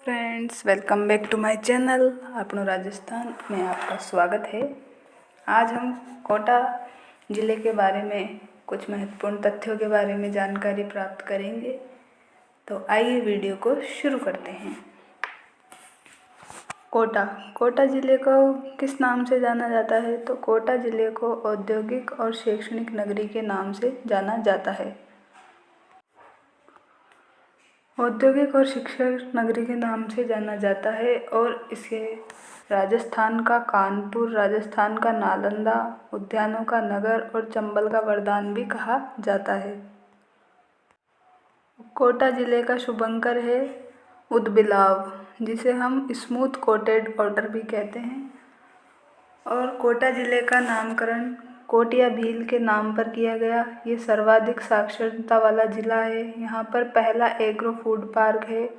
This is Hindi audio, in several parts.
Friends, welcome back to my channel. आपनो राजस्थान में आपका स्वागत है। आज हम कोटा ज़िले के बारे में कुछ महत्वपूर्ण तथ्यों के बारे में जानकारी प्राप्त करेंगे। तो आइए वीडियो को शुरू करते हैं। कोटा ज़िले को किस नाम से जाना जाता है? तो कोटा ज़िले को औद्योगिक और शैक्षणिक नगरी के नाम से जाना जाता है। औद्योगिक और शिक्षक नगरी के नाम से जाना जाता है और इसे राजस्थान का कानपुर, राजस्थान का नालंदा, उद्यानों का नगर और चंबल का वरदान भी कहा जाता है। कोटा ज़िले का शुभंकर है उदबिलाव, जिसे हम स्मूथ कोटेड वाटर भी कहते हैं। और कोटा ज़िले का नामकरण कोटिया भील के नाम पर किया गया। ये सर्वाधिक साक्षरता वाला ज़िला है। यहाँ पर पहला एग्रो फूड पार्क है,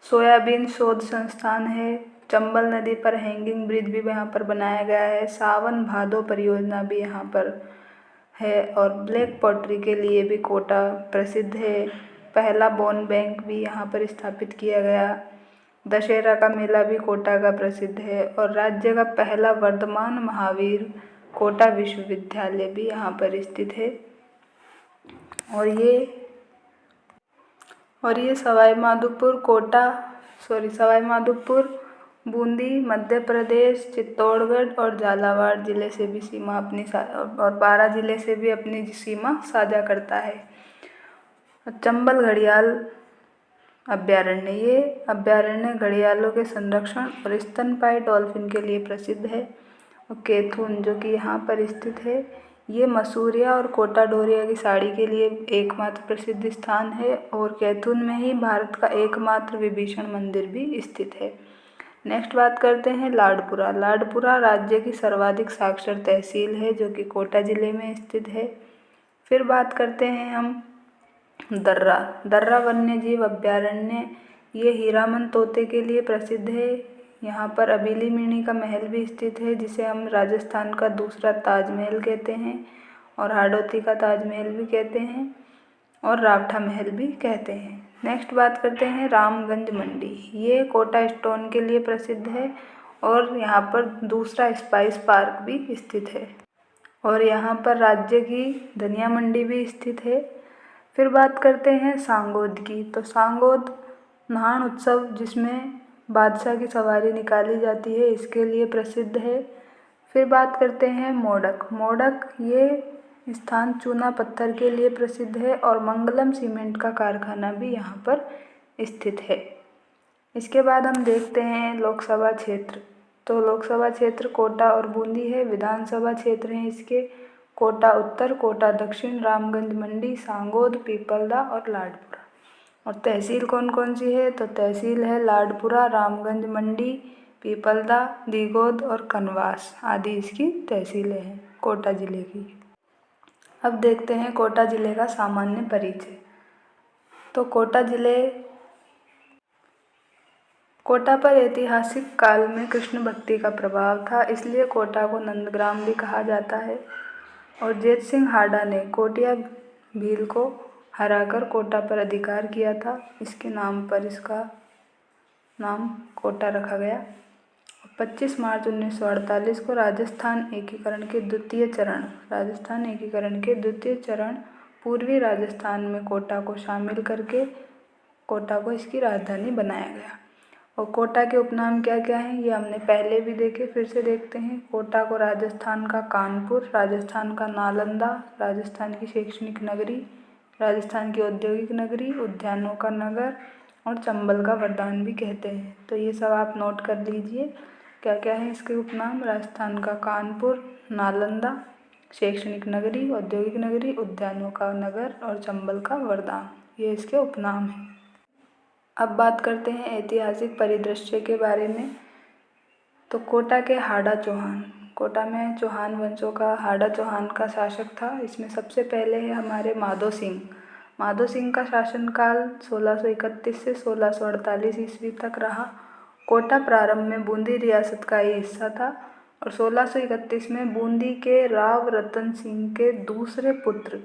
सोयाबीन शोध संस्थान है, चंबल नदी पर हैंगिंग ब्रिज भी यहाँ पर बनाया गया है, सावन भादो परियोजना भी यहाँ पर है और ब्लैक पॉटरी के लिए भी कोटा प्रसिद्ध है। पहला बोन बैंक भी यहाँ पर स्थापित किया गया। दशहरा का मेला भी कोटा का प्रसिद्ध है और राज्य का पहला वर्धमान महावीर कोटा विश्वविद्यालय भी यहाँ पर स्थित है। और ये सवाई माधोपुर, बूंदी, मध्य प्रदेश, चित्तौड़गढ़ और झालावाड़ जिले से भी सीमा और 12 जिले से भी अपनी सीमा साझा करता है। चंबल घड़ियाल अभ्यारण्य, ये अभ्यारण्य घड़ियालों के संरक्षण और स्तनपायी डॉल्फिन के लिए प्रसिद्ध है। और कैथून, जो कि यहाँ पर स्थित है, ये मसूरिया और कोटा डोरिया की साड़ी के लिए एकमात्र प्रसिद्ध स्थान है और कैथून में ही भारत का एकमात्र विभीषण मंदिर भी स्थित है। नेक्स्ट बात करते हैं लाडपुरा। लाडपुरा राज्य की सर्वाधिक साक्षर तहसील है, जो कि कोटा ज़िले में स्थित है। फिर बात करते हैं हम दर्रा वन्य जीव अभ्यारण्य, ये हीरामन तोते के लिए प्रसिद्ध है। यहाँ पर अबीली मीणी का महल भी स्थित है, जिसे हम राजस्थान का दूसरा ताजमहल कहते हैं और हाड़ौती का ताजमहल भी कहते हैं और रावठा महल भी कहते हैं। नेक्स्ट बात करते हैं रामगंज मंडी, ये कोटा स्टोन के लिए प्रसिद्ध है और यहाँ पर दूसरा स्पाइस पार्क भी स्थित है और यहाँ पर राज्य की धनिया मंडी भी स्थित है। फिर बात करते हैं सांगोद की। तो सांगोद नहान उत्सव, जिसमें बादशाह की सवारी निकाली जाती है, इसके लिए प्रसिद्ध है। फिर बात करते हैं मोडक, ये स्थान चूना पत्थर के लिए प्रसिद्ध है और मंगलम सीमेंट का कारखाना भी यहाँ पर स्थित है। इसके बाद हम देखते हैं लोकसभा क्षेत्र। तो लोकसभा क्षेत्र कोटा और बूंदी है। विधानसभा क्षेत्र हैं इसके कोटा उत्तर, कोटा दक्षिण, रामगंज मंडी, सांगोद, पीपलदा और लाडपुरा। और तहसील कौन कौन सी है? तो तहसील है लाडपुरा, रामगंज मंडी, पीपलदा, दिगोद और कनवास आदि इसकी तहसीलें हैं कोटा ज़िले की। अब देखते हैं कोटा ज़िले का सामान्य परिचय। तो कोटा पर ऐतिहासिक काल में कृष्ण भक्ति का प्रभाव था, इसलिए कोटा को नंदग्राम भी कहा जाता है। और जेत सिंह हाडा ने कोटिया भील को हराकर कोटा पर अधिकार किया था, इसके नाम पर इसका नाम कोटा रखा गया। 25 मार्च 1948 को राजस्थान एकीकरण के द्वितीय चरण पूर्वी राजस्थान में कोटा को शामिल करके कोटा को इसकी राजधानी बनाया गया। और कोटा के उपनाम क्या क्या हैं, ये हमने पहले भी देखे, फिर से देखते हैं। कोटा को राजस्थान का कानपुर, राजस्थान का नालंदा, राजस्थान की शैक्षणिक नगरी, राजस्थान की औद्योगिक नगरी, उद्यानों का नगर और चंबल का वरदान भी कहते हैं। तो ये सब आप नोट कर लीजिए क्या क्या है इसके उपनाम। राजस्थान का कानपुर, नालंदा, शैक्षणिक नगरी, औद्योगिक नगरी, उद्यानों का नगर और चंबल का वरदान, ये इसके उपनाम हैं। अब बात करते हैं ऐतिहासिक परिदृश्य के बारे में। तो कोटा के हाडा चौहान, कोटा में चौहान वंशों का हाडा चौहान का शासक था। इसमें सबसे पहले है हमारे माधो सिंह का शासनकाल 1631 से 1648 ईस्वी तक रहा। कोटा प्रारंभ में बूंदी रियासत का ही हिस्सा था और 1631 में बूंदी के राव रतन सिंह के दूसरे पुत्र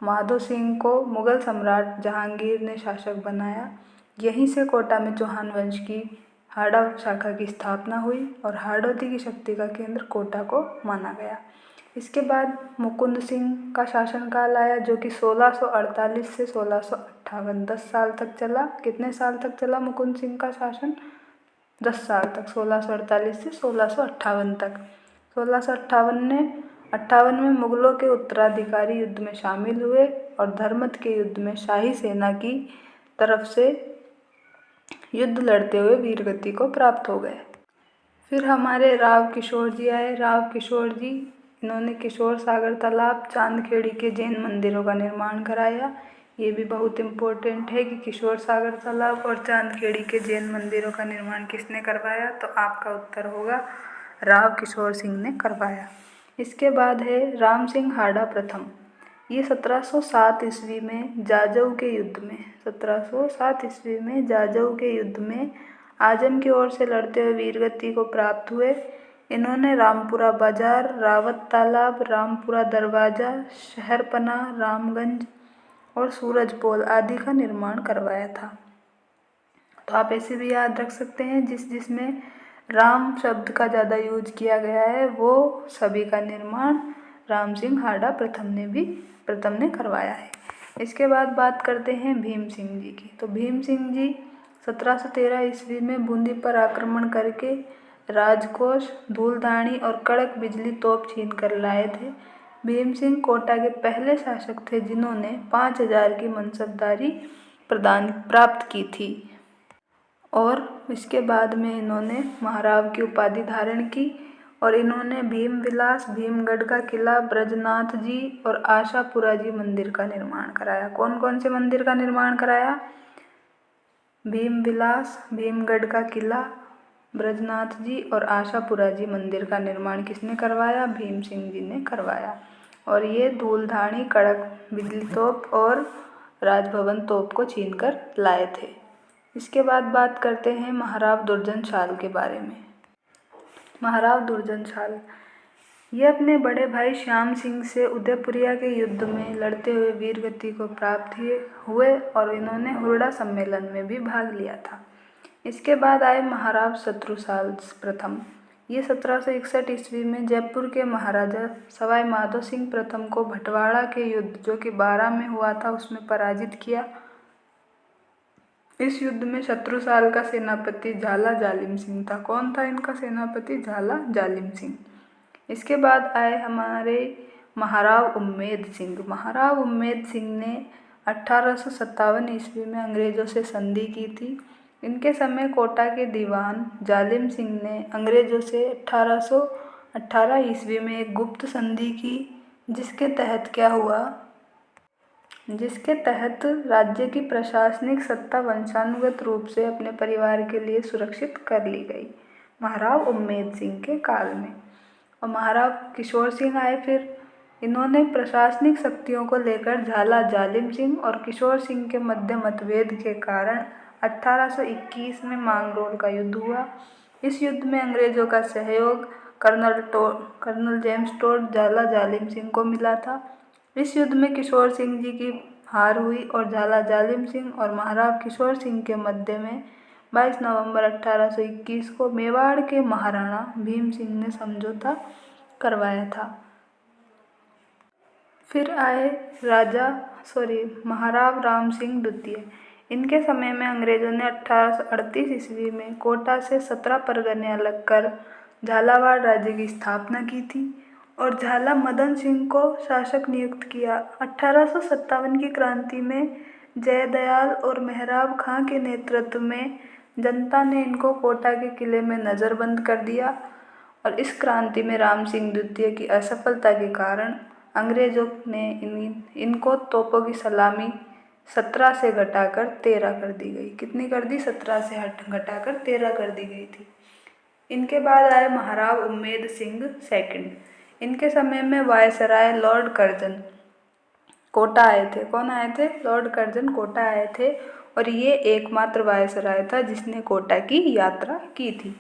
माधो सिंह को मुगल सम्राट जहांगीर ने शासक बनाया। यहीं से कोटा में चौहान वंश की हाड़ा शाखा की स्थापना हुई और हाड़ौती की शक्ति का केंद्र कोटा को माना गया। इसके बाद मुकुंद सिंह का शासनकाल आया, जो कि 1648 से 1658 10 साल तक चला। कितने साल तक चला मुकुंद सिंह का शासन? 10 साल तक, 1648 से 1658 तक। 1658 में मुगलों के उत्तराधिकारी युद्ध में शामिल हुए और धर्मत के युद्ध में शाही सेना की तरफ से युद्ध लड़ते हुए वीरगति को प्राप्त हो गए। फिर हमारे राव किशोर जी आए। राव किशोर जी, इन्होंने किशोर सागर तालाब, चांदखेड़ी के जैन मंदिरों का निर्माण कराया। ये भी बहुत इम्पोर्टेंट है कि किशोर सागर तालाब और चांदखेड़ी के जैन मंदिरों का निर्माण किसने करवाया? तो आपका उत्तर होगा राव किशोर सिंह ने करवाया। इसके बाद है राम सिंह हाड़ा प्रथम। ये 1707 ईस्वी में जाजऊ के युद्ध में 1707 ईस्वी में जाजऊ के युद्ध में आजम की ओर से लड़ते हुए वीरगति को प्राप्त हुए। इन्होंने रामपुरा बाजार, रावत तालाब, रामपुरा दरवाजा, शहरपना, रामगंज और सूरजपोल आदि का निर्माण करवाया था। तो आप ऐसे भी याद रख सकते हैं, जिसमें राम शब्द का ज़्यादा यूज किया गया है वो सभी का निर्माण राम सिंह हाड़ा प्रथम ने करवाया है। इसके बाद बात करते हैं भीम सिंह जी की। तो भीम सिंह जी 1713 ईस्वी में बूंदी पर आक्रमण करके राजकोष, धूलधानी और कड़क बिजली तोप छीन कर लाए थे। भीम सिंह कोटा के पहले शासक थे जिन्होंने 5000 की मनसबदारी प्राप्त की थी और इसके बाद में इन्होंने महाराव की उपाधि धारण की और इन्होंने भीम विलास, भीमगढ़ का किला, ब्रजनाथ जी और आशापुरा जी मंदिर का निर्माण कराया। कौन कौन से मंदिर का निर्माण कराया? भीम विलास, भीमगढ़ का किला, ब्रजनाथ जी और आशापुरा जी मंदिर का निर्माण किसने करवाया? भीम सिंह जी ने करवाया। और ये धूलधानी, कड़क बिजली तोप और राजभवन तोप को छीन कर लाए थे। इसके बाद बात करते हैं महाराव दुर्जनशाल के बारे में। महाराव दुर्जनशाल ये अपने बड़े भाई श्याम सिंह से उदयपुरिया के युद्ध में लड़ते हुए वीरगति को प्राप्त हुए और इन्होंने हुरडा सम्मेलन में भी भाग लिया था। इसके बाद आए महाराव शत्रुसाल प्रथम। ये 1761 ईस्वी में जयपुर के महाराजा सवाई माधो सिंह प्रथम को भटवाड़ा के युद्ध, जो कि 12 में हुआ था, उसमें पराजित किया। इस युद्ध में शत्रुसाल का सेनापति झाला जालिम सिंह था। कौन था इनका सेनापति? झाला जालिम सिंह। इसके बाद आए हमारे महाराव उम्मेद सिंह। महाराव उम्मेद सिंह ने 1857 ईस्वी में अंग्रेज़ों से संधि की थी। इनके समय कोटा के दीवान जालिम सिंह ने अंग्रेज़ों से 1818 ईस्वी में एक गुप्त संधि की, जिसके तहत क्या हुआ? जिसके तहत राज्य की प्रशासनिक सत्ता वंशानुगत रूप से अपने परिवार के लिए सुरक्षित कर ली गई महाराव उम्मेद सिंह के काल में। और महाराव किशोर सिंह आए। फिर इन्होंने प्रशासनिक शक्तियों को लेकर झाला जालिम सिंह और किशोर सिंह के मध्य मतभेद के कारण 1821 में मांगरोल का युद्ध हुआ। इस युद्ध में अंग्रेज़ों का सहयोग कर्नल जेम्स टोड झाला जालिम सिंह को मिला था। इस युद्ध में किशोर सिंह जी की हार हुई और झाला जालिम सिंह और महाराव किशोर सिंह के मध्य में 22 नवंबर 1821 को मेवाड़ के महाराणा भीम सिंह ने समझौता करवाया था। फिर आए महाराव राम सिंह द्वितीय। इनके समय में अंग्रेज़ों ने 1838 ईस्वी में कोटा से 17 परगने अलग कर झालावाड़ राज्य की स्थापना की थी और झाला मदन सिंह को शासक नियुक्त किया। 1857 की क्रांति में जयदयाल और मेहराब खां के नेतृत्व में जनता ने इनको कोटा के किले में नज़रबंद कर दिया और इस क्रांति में राम सिंह द्वितीय की असफलता के कारण अंग्रेज़ों ने इनको तोपों की सलामी 17 से घटाकर 13 कर दी गई। कितनी कर दी? 17 से घटाकर 13 कर दी गई थी। इनके बाद आए महाराव उम्मेद सिंह सेकंड। इनके समय में वायसराय लॉर्ड कर्जन कोटा आए थे। कौन आए थे? लॉर्ड कर्जन कोटा आए थे और ये एकमात्र वायसराय था जिसने कोटा की यात्रा की थी।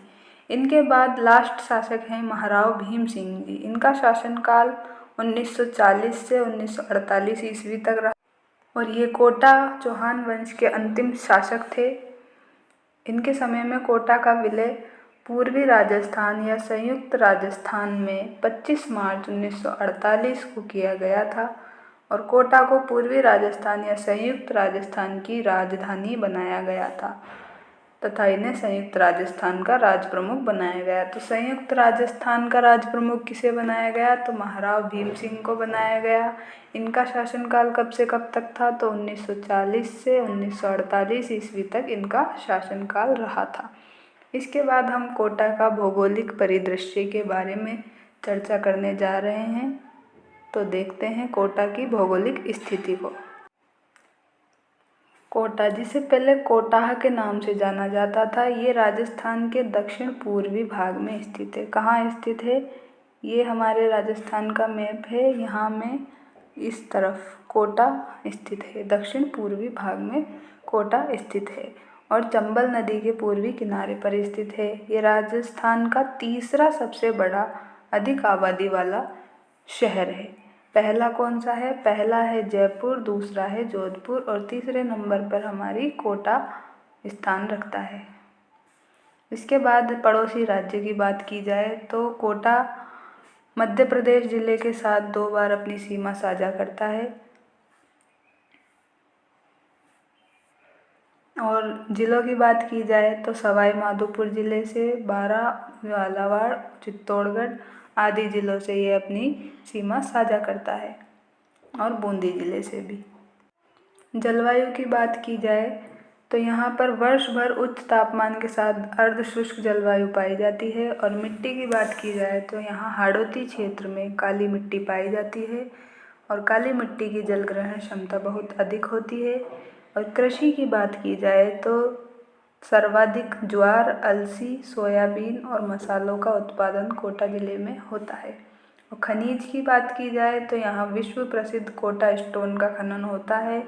इनके बाद लास्ट शासक हैं महाराव भीम सिंह जी। इनका शासनकाल 1940 से 1948 ईस्वी तक रहा और ये कोटा चौहान वंश के अंतिम शासक थे। इनके समय में कोटा का विलय पूर्वी राजस्थान या संयुक्त राजस्थान में 25 मार्च 1948 को किया गया था और कोटा को पूर्वी राजस्थान या संयुक्त राजस्थान की राजधानी बनाया गया था तथा इन्हें संयुक्त राजस्थान का राज प्रमुख बनाया गया। तो संयुक्त राजस्थान का राज प्रमुख किसे बनाया गया? तो महाराव भीम सिंह को बनाया गया। इनका शासनकाल कब से कब तक था? तो 1940 से 1948 ईस्वी तक इनका शासनकाल रहा था। इसके बाद हम कोटा का भौगोलिक परिदृश्य के बारे में चर्चा करने जा रहे हैं। तो देखते हैं कोटा की भौगोलिक स्थिति को। कोटा, जिसे पहले कोटाह के नाम से जाना जाता था, ये राजस्थान के दक्षिण पूर्वी भाग में स्थित है। कहाँ स्थित है? ये हमारे राजस्थान का मैप है। यहाँ में इस तरफ कोटा स्थित है, दक्षिण पूर्वी भाग में कोटा स्थित है और चंबल नदी के पूर्वी किनारे पर स्थित है। ये राजस्थान का तीसरा सबसे बड़ा अधिक आबादी वाला शहर है। पहला कौन सा है? पहला है जयपुर, दूसरा है जोधपुर और तीसरे नंबर पर हमारी कोटा स्थान रखता है। इसके बाद पड़ोसी राज्य की बात की जाए तो कोटा मध्य प्रदेश जिले के साथ 2 बार अपनी सीमा साझा करता है और जिलों की बात की जाए तो सवाई माधोपुर जिले से 12, झालावाड़, चित्तौड़गढ़ आदि जिलों से ये अपनी सीमा साझा करता है और बूंदी जिले से भी। जलवायु की बात की जाए तो यहाँ पर वर्ष भर उच्च तापमान के साथ अर्ध शुष्क जलवायु पाई जाती है और मिट्टी की बात की जाए तो यहाँ हाड़ौती क्षेत्र में काली मिट्टी पाई जाती है और काली मिट्टी की जल ग्रहण क्षमता बहुत अधिक होती है। और कृषि की बात की जाए तो सर्वाधिक ज्वार, अलसी, सोयाबीन और मसालों का उत्पादन कोटा जिले में होता है। और खनिज की बात की जाए तो यहाँ विश्व प्रसिद्ध कोटा स्टोन का खनन होता है।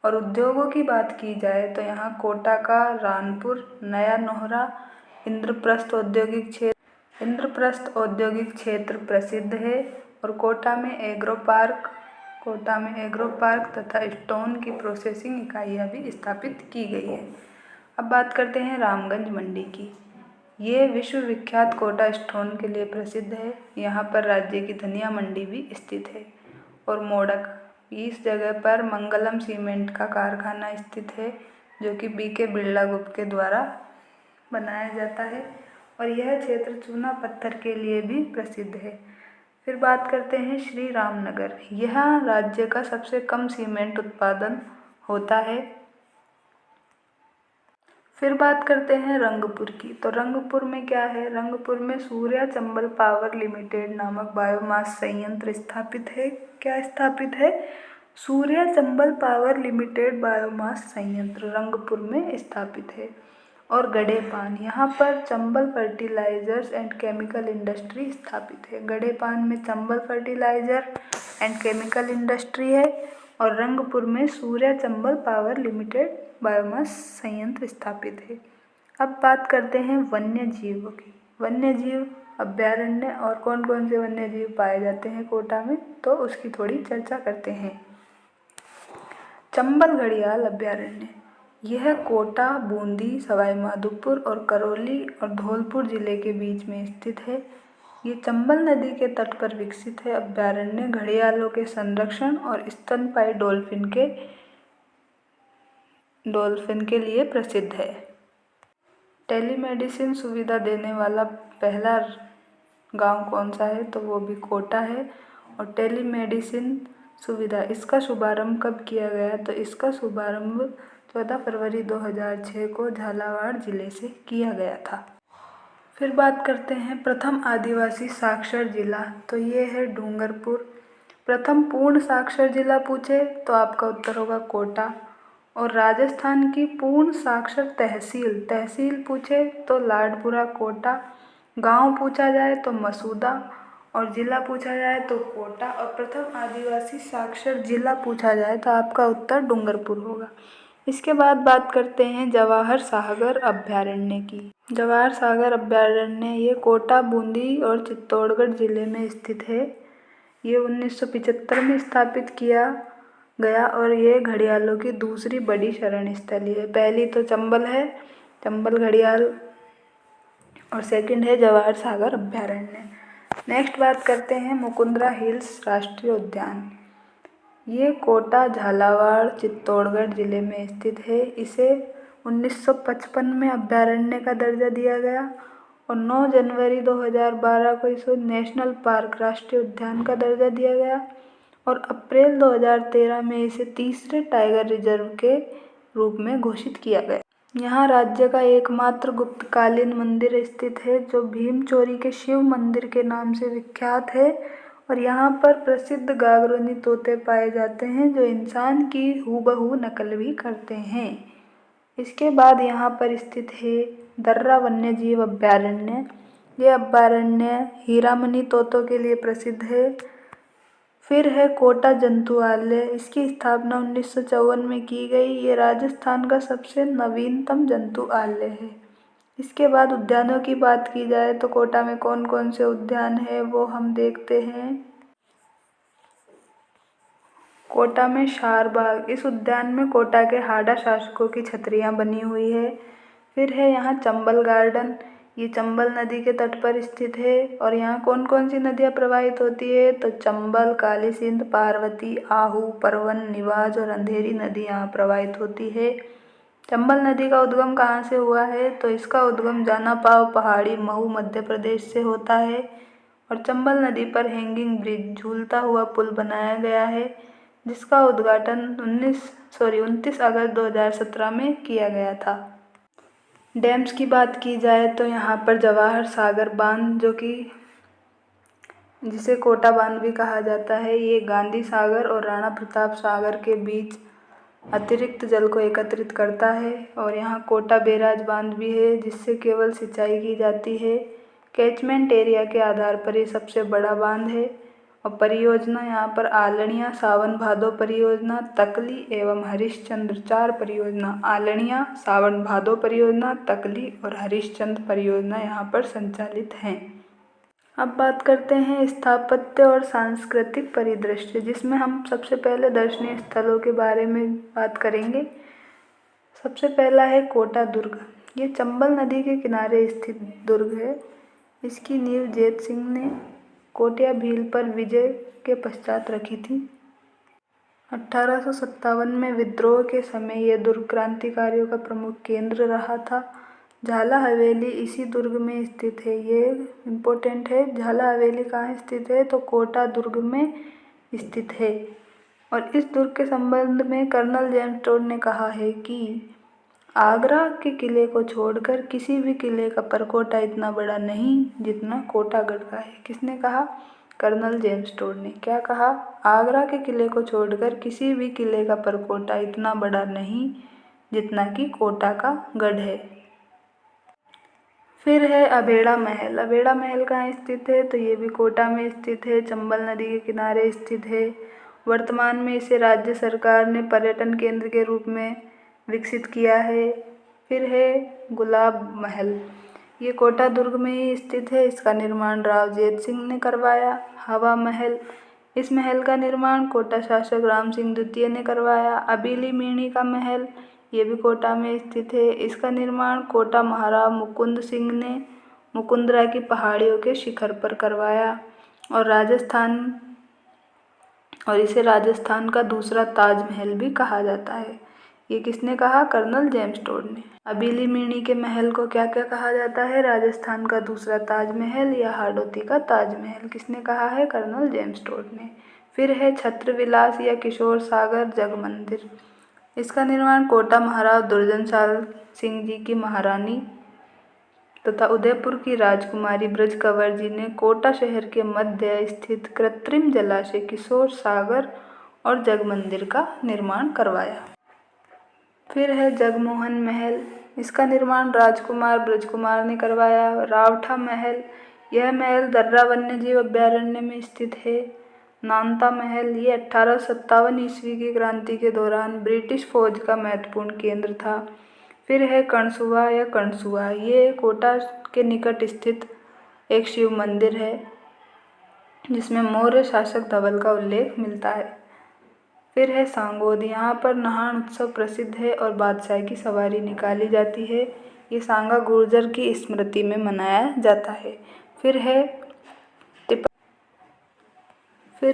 और उद्योगों की बात की जाए तो यहाँ कोटा का रानपुर, नया नोहरा, इंद्रप्रस्थ औद्योगिक क्षेत्र प्रसिद्ध है और कोटा में एग्रो पार्क तथा स्टोन की प्रोसेसिंग इकाइयाँ भी स्थापित की गई है। अब बात करते हैं रामगंज मंडी की। ये विश्व विख्यात कोटा स्टोन के लिए प्रसिद्ध है। यहाँ पर राज्य की धनिया मंडी भी स्थित है। और मोडक, इस जगह पर मंगलम सीमेंट का कारखाना स्थित है जो कि BK बिरला ग्रुप के द्वारा बनाया जाता है और यह क्षेत्र चूना पत्थर के लिए भी प्रसिद्ध है। फिर बात करते हैं श्री रामनगर। यह राज्य का सबसे कम सीमेंट उत्पादन होता है। फिर बात करते हैं रंगपुर की। तो रंगपुर में क्या है? रंगपुर में सूर्या चंबल पावर लिमिटेड नामक बायोमास संयंत्र स्थापित है। क्या स्थापित है? Surya Chambal power limited biomass संयंत्र रंगपुर में स्थापित है। और गड़ेपान, यहाँ पर Chambal fertilisers and chemical industry स्थापित है। गड़ेपान में Chambal fertiliser and chemical industry है और रंगपुर में Surya Chambal power limited biomass संयंत्र स्थापित है। अब बात करते हैं वन्य जीवों की। वन्य जीव अभ्यारण्य और कौन कौन से वन्य जीव पाए जाते हैं कोटा में, तो उसकी थोड़ी चर्चा करते हैं। चंबल घड़ियाल अभ्यारण्य, यह कोटा, बूंदी, सवाई माधोपुर और करौली और धौलपुर जिले के बीच में स्थित है। ये चंबल नदी के तट पर विकसित है। अभ्यारण्य घड़ियालों के संरक्षण और स्तनपायी डॉल्फिन के लिए प्रसिद्ध है। टेलीमेडिसिन सुविधा देने वाला पहला गांव कौन सा है? तो वो भी कोटा है। और टेलीमेडिसिन सुविधा, इसका शुभारंभ कब किया गया? तो इसका शुभारंभ 14 फरवरी 2006 को झालावाड़ जिले से किया गया था। फिर बात करते हैं प्रथम आदिवासी साक्षर जिला। तो ये है डूंगरपुर। प्रथम पूर्ण साक्षर जिला पूछे तो आपका उत्तर होगा कोटा। और राजस्थान की पूर्ण साक्षर तहसील पूछे तो लाडपुरा कोटा। गांव पूछा जाए तो मसूदा और जिला पूछा जाए तो कोटा। और प्रथम आदिवासी साक्षर जिला पूछा जाए तो आपका उत्तर डूंगरपुर होगा। इसके बाद बात करते हैं जवाहर सागर अभ्यारण्य की। जवाहर सागर अभ्यारण्य ये कोटा, बूंदी और चित्तौड़गढ़ जिले में स्थित है। ये 1975 में स्थापित किया गया और ये घड़ियालों की दूसरी बड़ी शरण स्थली है। पहली तो चंबल है। चंबल घड़ियाल और सेकंड है जवाहर सागर अभयारण्य। नेक्स्ट बात करते हैं मुकुंदरा हिल्स राष्ट्रीय उद्यान। ये कोटा झालावाड़ चित्तौड़गढ़ जिले में स्थित है। इसे 1955 में अभयारण्य का दर्जा दिया गया और 9 जनवरी 2012 को इसे नेशनल पार्क राष्ट्रीय उद्यान का दर्जा दिया गया और अप्रैल 2013 में इसे तीसरे टाइगर रिजर्व के रूप में घोषित किया गया। यहाँ राज्य का एकमात्र गुप्तकालीन मंदिर स्थित है जो भीमचोरी के शिव मंदिर के नाम से विख्यात है और यहाँ पर प्रसिद्ध गागरोनी तोते पाए जाते हैं जो इंसान की हूबहू नकल भी करते हैं। इसके बाद यहाँ पर स्थित है दर्रा वन्यजीव अभयारण्य। ये अभयारण्य हीरामनी तोतों के लिए प्रसिद्ध है। फिर है कोटा जंतुआलय। इसकी स्थापना 1954 में की गई। ये राजस्थान का सबसे नवीनतम जंतुआलय है। इसके बाद उद्यानों की बात की जाए तो कोटा में कौन कौन से उद्यान हैं वो हम देखते हैं। कोटा में शारबाग। इस उद्यान में कोटा के हाड़ा शासकों की छतरियाँ बनी हुई है। फिर है यहाँ चंबल गार्डन। ये चंबल नदी के तट पर स्थित है और यहाँ कौन कौन सी नदियाँ प्रवाहित होती है तो चंबल, काली सिंध, पार्वती, आहू, परवन, निवाज और अंधेरी नदी यहाँ प्रवाहित होती है। चंबल नदी का उद्गम कहाँ से हुआ है तो इसका उद्गम जानापाव पहाड़ी महू मध्य प्रदेश से होता है और चंबल नदी पर हैंगिंग ब्रिज झूलता हुआ पुल बनाया गया है जिसका उद्घाटन 29 अगस्त 2017 में किया गया था। डैम्स की बात की जाए तो यहाँ पर जवाहर सागर बांध जो कि जिसे कोटा बांध भी कहा जाता है, ये गांधी सागर और राणा प्रताप सागर के बीच अतिरिक्त जल को एकत्रित करता है और यहाँ कोटा बैराज बांध भी है जिससे केवल सिंचाई की जाती है। कैचमेंट एरिया के आधार पर ये सबसे बड़ा बांध है और परियोजना यहाँ पर आलणिया सावन भादो परियोजना, तकली एवं हरिश्चंद्र 4 परियोजना, आलणिया, सावन भादो परियोजना, तकली और हरिश्चंद्र परियोजना यहाँ पर संचालित हैं। अब बात करते हैं स्थापत्य और सांस्कृतिक परिदृश्य जिसमें हम सबसे पहले दर्शनीय स्थलों के बारे में बात करेंगे। सबसे पहला है कोटा दुर्ग। ये चंबल नदी के किनारे स्थित दुर्ग है। इसकी नींव जैत सिंह ने कोटिया भील पर विजय के पश्चात रखी थी। 1857 में विद्रोह के समय यह दुर्ग क्रांतिकारियों का प्रमुख केंद्र रहा था। झाला हवेली इसी दुर्ग में स्थित है। ये इम्पोर्टेंट है। झाला हवेली कहाँ स्थित है तो कोटा दुर्ग में स्थित है और इस दुर्ग के संबंध में कर्नल जेम्स टोड ने कहा है कि आगरा के किले को छोड़कर किसी भी किले का परकोटा इतना बड़ा नहीं जितना कोटागढ़ का है। किसने कहा? कर्नल जेम्स टोड ने। क्या कहा? आगरा के किले को छोड़कर किसी भी किले का परकोटा इतना बड़ा नहीं जितना कि कोटा का गढ़ है। फिर है अभेड़ा महल। अभेड़ा महल कहाँ स्थित है तो ये भी कोटा में स्थित है, चंबल नदी के किनारे स्थित है। वर्तमान में इसे राज्य सरकार ने पर्यटन केंद्र के रूप में विकसित किया है। फिर है गुलाब महल। ये कोटा दुर्ग में ही स्थित है। इसका निर्माण राव जैत सिंह ने करवाया। हवा महल। इस महल का निर्माण कोटा शासक राम सिंह द्वितीय ने करवाया। अबीली मीणी का महल ये भी कोटा में स्थित है। इसका निर्माण कोटा महाराव मुकुंद सिंह ने मुकुंदरा की पहाड़ियों के शिखर पर करवाया और इसे राजस्थान का दूसरा ताजमहल भी कहा जाता है। ये किसने कहा? कर्नल जेम्स टोड ने। अबीली मीणी के महल को क्या क्या कहा जाता है? राजस्थान का दूसरा ताजमहल या हाड़ौती का ताजमहल। किसने कहा है? कर्नल जेम्स टोड ने। फिर है छत्रविलास या किशोर सागर जग मंदिर। इसका निर्माण कोटा महाराव दुर्जनशाल सिंह जी की महारानी तथा उदयपुर की राजकुमारी ब्रज कंवर जी ने कोटा शहर के मध्य स्थित कृत्रिम जलाशय किशोर सागर और जग मंदिर का निर्माण करवाया। फिर है जगमोहन महल। इसका निर्माण राजकुमार ब्रजकुमार ने करवाया। रावठा महल। यह महल दर्रा वन्यजीव अभयारण्य में स्थित है। नानता महल। ये 1857 ईस्वी की क्रांति के दौरान ब्रिटिश फौज का महत्वपूर्ण केंद्र था। फिर है कणसुआ या कणसुआ। ये कोटा के निकट स्थित एक शिव मंदिर है जिसमें मौर्य शासक धवल का उल्लेख मिलता है। फिर है सांगोद। यहाँ पर नहान उत्सव प्रसिद्ध है और बादशाह की सवारी निकाली जाती है। ये सांगा गुर्जर की स्मृति में मनाया जाता है। फिर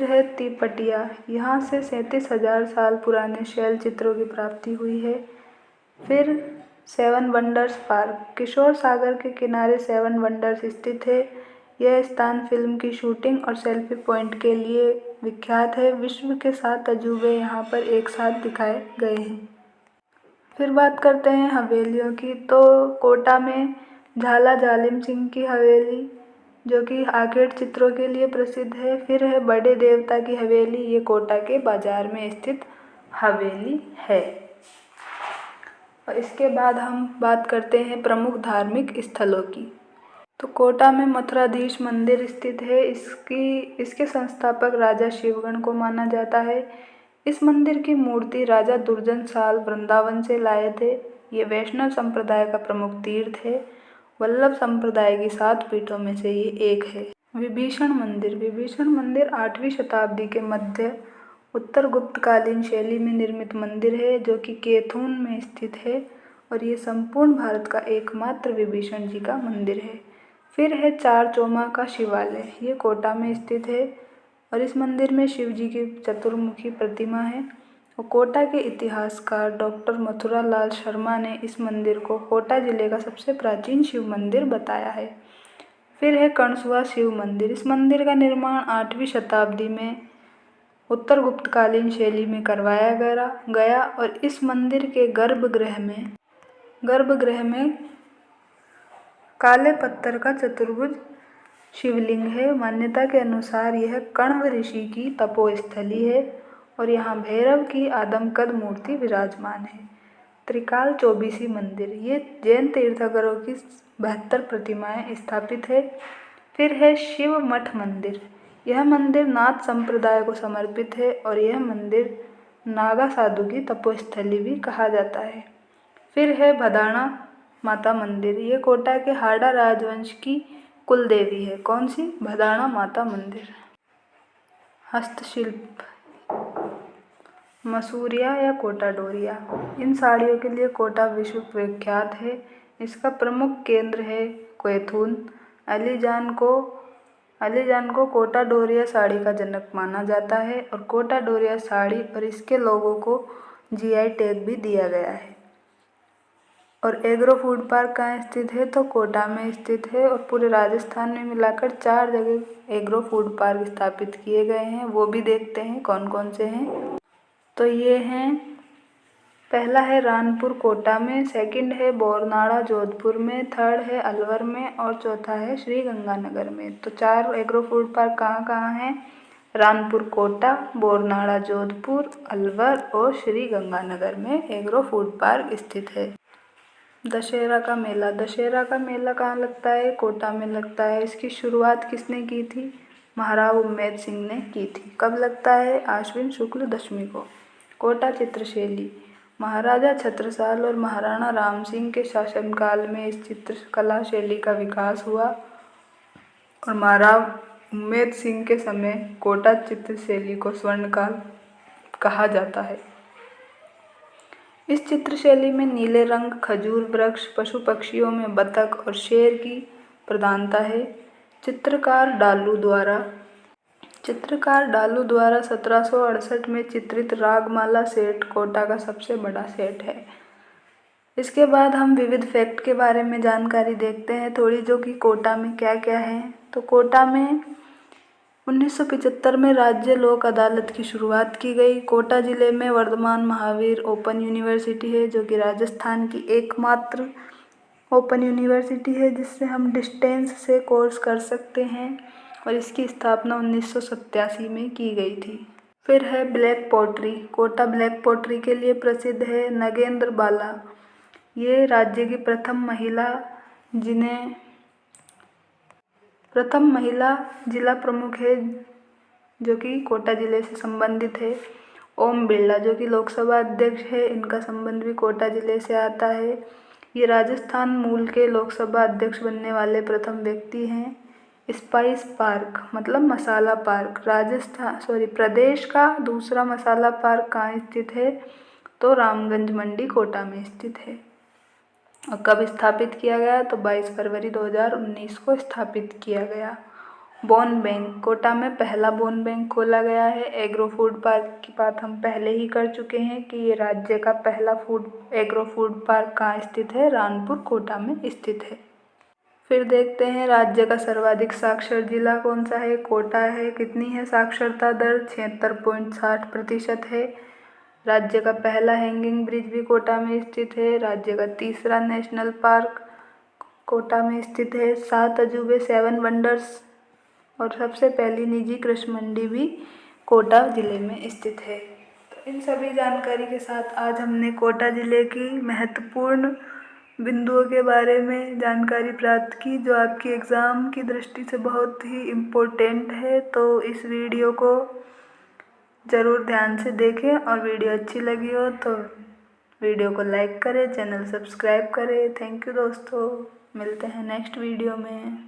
है तिपटिया। यहाँ से 37,000 साल पुराने शैल चित्रों की प्राप्ति हुई है। फिर 7 वंडर्स पार्क। किशोर सागर के किनारे 7 वंडर्स स्थित है। यह स्थान फिल्म की शूटिंग और सेल्फी पॉइंट के लिए विख्यात है। विश्व के 7 अजूबे यहाँ पर एक साथ दिखाए गए हैं। फिर बात करते हैं हवेलियों की। तो कोटा में झाला जालिम सिंह की हवेली, जो कि आखेट चित्रों के लिए प्रसिद्ध है। फिर है बड़े देवता की हवेली। ये कोटा के बाजार में स्थित हवेली है। और इसके बाद हम बात करते हैं प्रमुख धार्मिक स्थलों की। तो कोटा में मथुराधीश मंदिर स्थित है। इसके संस्थापक राजा शिवगण को माना जाता है। इस मंदिर की मूर्ति राजा दुर्जन साल वृंदावन से लाए थे। ये वैष्णव संप्रदाय का प्रमुख तीर्थ है। वल्लभ संप्रदाय की 7 पीठों में से ये एक है। विभीषण मंदिर 8वीं शताब्दी के मध्य उत्तर गुप्तकालीन शैली में निर्मित मंदिर है, जो कि कैथून में स्थित है और ये संपूर्ण भारत का एकमात्र विभीषण जी का मंदिर है। फिर है चार चौमा का शिवालय। ये कोटा में स्थित है और इस मंदिर में शिव जी की चतुर्मुखी प्रतिमा है। और कोटा के इतिहासकार डॉक्टर मथुरालाल शर्मा ने इस मंदिर को कोटा जिले का सबसे प्राचीन शिव मंदिर बताया है। फिर है कणसुआ शिव मंदिर। इस मंदिर का निर्माण 8वीं शताब्दी में उत्तर गुप्तकालीन शैली में करवाया गया और इस मंदिर के गर्भगृह में काले पत्थर का चतुर्भुज शिवलिंग है। मान्यता के अनुसार यह कण्व ऋषि की तपोस्थली है और यहाँ भैरव की आदमकद मूर्ति विराजमान है। त्रिकाल चौबीसी मंदिर, ये जैन तीर्थंकरों की 72 प्रतिमाएं स्थापित है। फिर है शिव मठ मंदिर। यह मंदिर नाथ संप्रदाय को समर्पित है और यह मंदिर नागा साधु की तपोस्थली भी कहा जाता है। फिर है भदाणा माता मंदिर। ये कोटा के हाड़ा राजवंश की कुल देवी है। कौन सी? भदाणा माता मंदिर। हस्तशिल्प, मसूरिया या कोटा डोरिया, इन साड़ियों के लिए कोटा विश्व विख्यात है। इसका प्रमुख केंद्र है कैथून। अलीजान को कोटा डोरिया साड़ी का जनक माना जाता है और कोटा डोरिया साड़ी और इसके लोगों को जीआई टैग भी दिया गया है। और एग्रो फूड पार्क कहाँ स्थित है? तो कोटा में स्थित है और पूरे राजस्थान में मिलाकर 4 जगह एग्रो फूड पार्क स्थापित किए गए हैं। वो भी देखते हैं कौन कौन से हैं। तो ये हैं, पहला है रानपुर कोटा में, सेकंड है बोरनाड़ा जोधपुर में, थर्ड है अलवर में और चौथा है श्री गंगानगर में। तो 4 एग्रो फूड पार्क कहाँ कहाँ हैं? रानपुर कोटा, बोरनाड़ा जोधपुर, अलवर और श्री गंगानगर में एग्रो फूड पार्क स्थित है। दशहरा का मेला कहाँ लगता है? कोटा में लगता है। इसकी शुरुआत किसने की थी? महाराव उम्मेद सिंह ने की थी। कब लगता है? आश्विन शुक्ल दशमी को। कोटा चित्रशैली, महाराजा छत्रसाल और महाराणा राम सिंह के शासनकाल में इस चित्रकला शैली का विकास हुआ और महाराव उम्मेद सिंह के समय कोटा चित्रशैली को स्वर्णकाल कहा जाता है। इस चित्रशैली में नीले रंग, खजूर वृक्ष, पशु पक्षियों में बतख और शेर की प्रधानता है। चित्रकार डालू द्वारा 1768 में चित्रित रागमाला सेट कोटा का सबसे बड़ा सेट है। इसके बाद हम विविध फैक्ट के बारे में जानकारी देखते हैं थोड़ी, जो कि कोटा में क्या क्या है। तो कोटा में 1975 में राज्य लोक अदालत की शुरुआत की गई। कोटा जिले में वर्धमान महावीर ओपन यूनिवर्सिटी है, जो कि राजस्थान की एकमात्र ओपन यूनिवर्सिटी है जिससे हम डिस्टेंस से कोर्स कर सकते हैं और इसकी स्थापना 1987 में की गई थी। फिर है black pottery. Kota black pottery के लिए प्रसिद्ध है। नगेंद्र बाला, ये राज्य की प्रथम महिला जिला प्रमुख है, जो कि कोटा जिले से संबंधित है। ओम बिरला, जो कि लोकसभा अध्यक्ष है, इनका संबंध भी कोटा जिले से आता है। ये राजस्थान मूल के लोकसभा अध्यक्ष बनने वाले प्रथम व्यक्ति हैं। स्पाइस पार्क मतलब मसाला पार्क, प्रदेश का दूसरा मसाला पार्क कहाँ स्थित है? तो रामगंज मंडी कोटा में स्थित है। और कब स्थापित किया गया, तो 22 फरवरी 2019 को स्थापित किया गया। बोन बैंक, कोटा में पहला बोन बैंक खोला गया है। एग्रो फूड पार्क की बात हम पहले ही कर चुके हैं कि ये राज्य का पहला एग्रो फूड पार्क कहाँ स्थित है, रानपुर कोटा में स्थित है। फिर देखते हैं राज्य का सर्वाधिक साक्षर जिला कौन सा है, कोटा है। कितनी है साक्षरता दर, 76.60% है। राज्य का पहला हैंगिंग ब्रिज भी कोटा में स्थित है। राज्य का तीसरा नेशनल पार्क कोटा में स्थित है। 7 अजूबे 7 वंडर्स और सबसे पहली निजी कृषि मंडी भी कोटा जिले में स्थित है। तो इन सभी जानकारी के साथ आज हमने कोटा जिले की महत्वपूर्ण बिंदुओं के बारे में जानकारी प्राप्त की, जो आपकी एग्ज़ाम की दृष्टि से बहुत ही इम्पोर्टेंट है। तो इस वीडियो को ज़रूर ध्यान से देखें और वीडियो अच्छी लगी हो तो वीडियो को लाइक करें, चैनल सब्सक्राइब करें। थैंक यू दोस्तों, मिलते हैं नेक्स्ट वीडियो में।